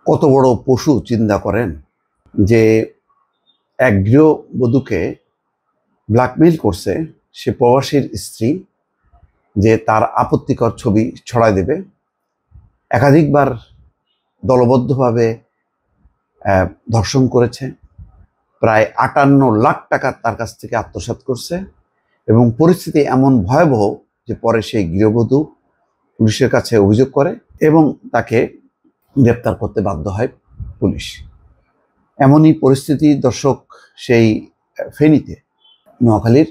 কত বড় পশু চিন্তা করেন যে এক গৃহবধূকে ব্ল্যাকমেইল করছে সে প্রবাসীর স্ত্রী, যে তার আপত্তিকর ছবি ছড়ায় দেবে। একাধিকবার দলবদ্ধভাবে ধর্ষণ করেছে, প্রায় 58 লাখ টাকা তার কাছ থেকে আত্মসাৎ করছে এবং পরিস্থিতি এমন ভয়াবহ যে পরে সেই গৃহবধূ পুলিশের কাছে অভিযোগ করে এবং তাকে গ্রেপ্তার করতে বাধ্য হয় পুলিশ। এমনই পরিস্থিতি দর্শক সেই ফেনীতে, নোয়াখালীর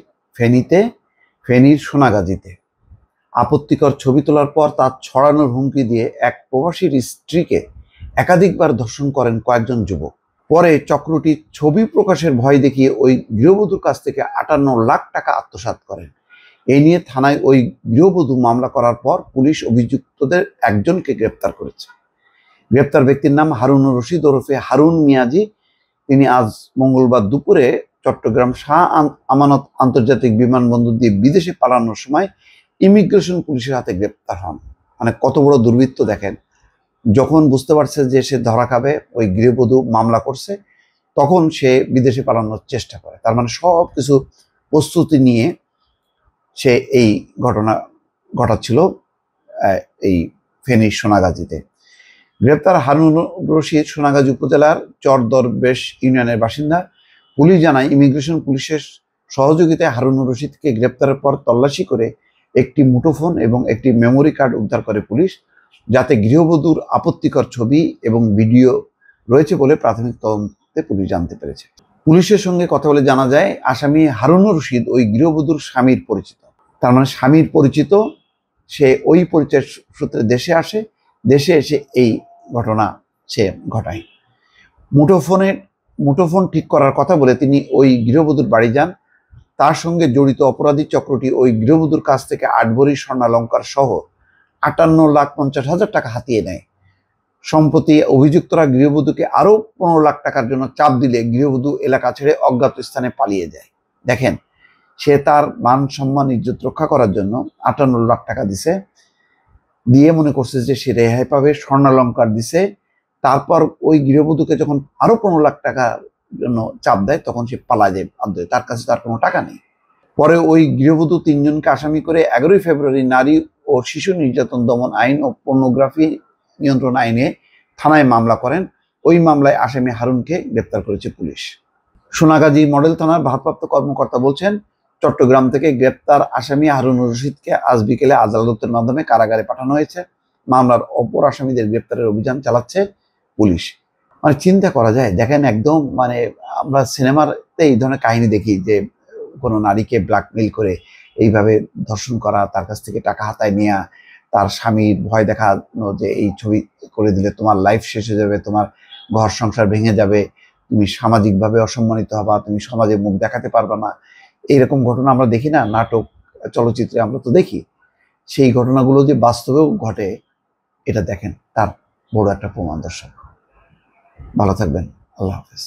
ফেনীর সোনাগাজীতে আপত্তিকর ছবি তোলার পর তার ছড়ানোর হুমকি দিয়ে এক প্রবাসীর স্ত্রীকে একাধিকবার ধর্ষণ করেন কয়েকজন যুবক। পরে চক্রটি ছবি প্রকাশের ভয় দেখিয়ে ওই গৃহবধূর কাছ থেকে 58 লাখ টাকা আত্মসাৎ করেন। এই নিয়ে থানায় ওই গৃহবধূ মামলা করার পর পুলিশ অভিযুক্তদের একজনকে গ্রেপ্তার করেছে। গ্রেপ্তার ব্যক্তির নাম হারুনুর রশিদ ওরফে হারুন মিয়াজি। তিনি আজ মঙ্গলবার দুপুরে চট্টগ্রাম শাহ আমানত আন্তর্জাতিক বিমানবন্দর দিয়ে বিদেশে পালানোর সময় ইমিগ্রেশন পুলিশের হাতে গ্রেপ্তার হন। মানে কত বড় দুর্বৃত্ত দেখেন! যখন বুঝতে পারছে যে সে ধরা খাবে, ওই গৃহবধূ মামলা করছে, তখন সে বিদেশে পালানোর চেষ্টা করে। তার মানে সব কিছু প্রস্তুতি নিয়ে সে এই ঘটনা ঘটাচ্ছিল এই ফেনীর সোনাগাজীতে। গ্রেপ্তার হারুন রশিদ সোনাগাজী উপজেলার চরদরবেশ ইউনিয়নের বাসিন্দা। পুলিশ জানায়, ইমিগ্রেশন পুলিশের সহযোগিতায় হারুন রশিদকে গ্রেপ্তারের পর তল্লাশি করে একটি মুঠোফোন এবং একটি মেমোরি কার্ড উদ্ধার করে পুলিশ, যাতে গৃহবধূর আপত্তিকর ছবি এবং ভিডিও রয়েছে বলে প্রাথমিক তদন্তে পুলিশ জানতে পেরেছে। পুলিশের সঙ্গে কথা বলে জানা যায়, আসামি হারুন রশিদ ওই গৃহবধূর স্বামীর পরিচিত। তার মানে স্বামীর পরিচিত, সে ওই পরিচয় সূত্রে দেশে আসে, দেশে এসে এই ঘটনা সে ঘটায়। মুঠোফোন ঠিক করার কথা বলে তিনি ওই গৃহবধূর বাড়ি যান। তার সঙ্গে জড়িত অপরাধী চক্রটি ওই গৃহবধূর কাছ থেকে 8 ভরি স্বর্ণালঙ্কার সহ 58,50,000 টাকা হাতিয়ে নেয়। সম্প্রতি অভিযুক্তরা গৃহবধূকে আরো 15 লাখ টাকার জন্য চাপ দিলে গৃহবধূ এলাকা ছেড়ে অজ্ঞাত স্থানে পালিয়ে যায়। দেখেন, সে তার মান সম্মান ইজ্জত রক্ষা করার জন্য 58 লাখ টাকা দিয়ে মনে করছে যে সে রেহাই পাবে, স্বর্ণালঙ্কার দিছে। তারপর ওই গৃহবধূকে যখন আরো 15 লাখ টাকার জন্য চাপ দেয়, তখন সে পালায় যায় বাধ্য হয়ে, তার কাছে তার কোনো টাকা নেই। পরে ওই গৃহবধূ 3 জনকে আসামি করে 11 ফেব্রুয়ারি নারী ও শিশু নির্যাতন দমন আইন ও পর্নোগ্রাফি নিয়ন্ত্রণ আইনে থানায় মামলা করেন। ওই মামলায় আসামি হারুনকে গ্রেপ্তার করেছে পুলিশ। সোনাগাজী মডেল থানার ভারপ্রাপ্ত কর্মকর্তা বলছেন, চট্টগ্রাম থেকে গ্রেপ্তার আসামি হারুন রশিদকে আজ বিকেলে আদালতের মাধ্যমে কারাগারে পাঠানো হয়েছে। মামলার অপর আসামিদের গ্রেপ্তারের অভিযান চালাচ্ছে পুলিশ। মানে চিন্তা করা যায়, দেখেন, একদম মানে আমরা সিনেমাতে এই ধরনের কাহিনী দেখি যে কোনো নারীকে ব্ল্যাকমেইল করে এইভাবে ধর্ষণ করা, তার কাছ থেকে টাকা হাতায় নেওয়া, তার স্বামীর ভয় দেখানো যে এই ছবি করে দিলে তোমার লাইফ শেষ হয়ে যাবে, তোমার ঘর সংসার ভেঙে যাবে, তুমি সামাজিকভাবে অসম্মানিত হবা, তুমি সমাজে মুখ দেখাতে পারবে না। এইরকম ঘটনা আমরা দেখি না, নাটক চলচ্চিত্রে আমরা তো দেখি। সেই ঘটনাগুলো যে বাস্তবেও ঘটে, এটা দেখেন, তার বড় একটা প্রমাণ। দর্শক ভালো থাকবেন, আল্লাহ হাফেজ।